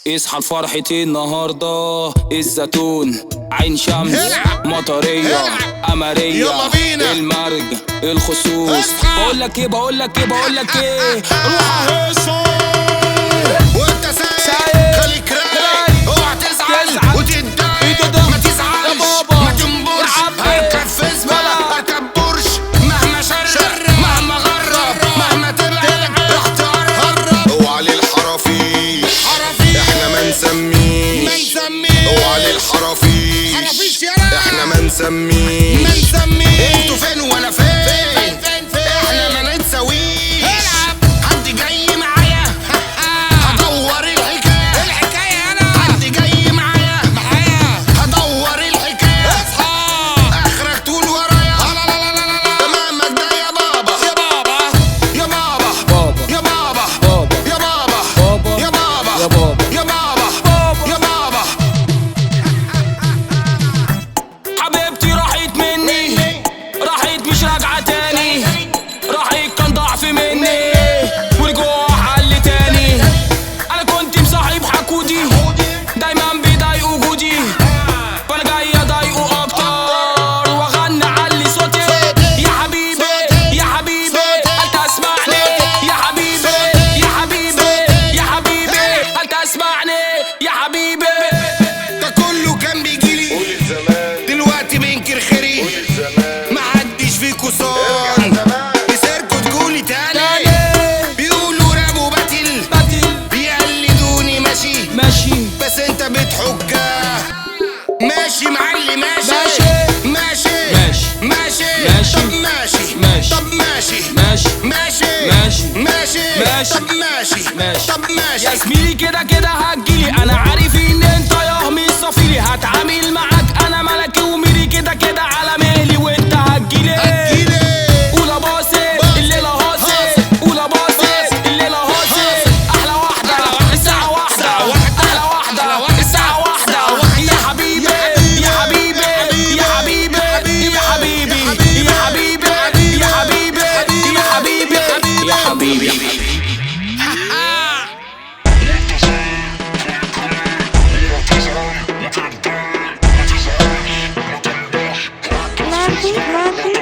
اصحى لفرحتي النهارده، الزيتون، عين شمس، مطرية، قمرية، يلا بينا المرج، الخصوص. بقولك ايه روح اهيصه وانت سايق خليك رايق، اوعى تزعل وتتضايق، ما تزعلش ما تنبرش، هركب فيسبا هركب بورش، مهما شرق مهما غرب مهما تبعد راح تقرب. اوعى للحرافيش احنا ما نسميش، اوعى للحرافيش احنا ما نسميش. انتوا فين وانا فين، احنا ما نتساويش. حد جاي معايا هدور الحكاية، انا حد جاي معايا هدور الحكاية. اخرك تقول ورايا تمامك ده يا بابا يا بابا يا بابا يا بابا يا بابا يا بابا يا بابا يا بابا يا بابا. حبيبتي راحت مني، راحت مش راجعة تاني، راحت كان ضعف مني ورجوع حل تاني. انا كنت مصاحب حكودي دايما بيضايقوا وجودي، فانا جاي اضايقه اكتر واغني علي صوتي. يا حبيبي يا حبيبي هل تسمعني، يا حبيبي يا حبيبي يا حبيبي هل تسمعني يا حبيبي. ده كله كان بيجيلي دلوقتي بينكر خيري، محدش فيكو صان مسيركوا تقولي تاني. بيقولوا راب وباتل بيقلدوني ماشي بس انت بتحجة ماشي معلي ماشي طب ماشي يا زميلي كده هتجيلي، انا عارف ان انت يا مش صفيلي، هتعامل معاك انا ملكي وميري كده على مهلي وانت هتجيلي. قول باصي الليلة هاصي، قول باصي الليلة هاصي. احلى واحدة الساعة واحدة، احلى واحدة الساعة واحدة. يا حبيبي يا حبيبي يا حبيبي يا حبيبي يا حبيبي يا حبيبي يا حبيبي يا حبيبي. Lucky.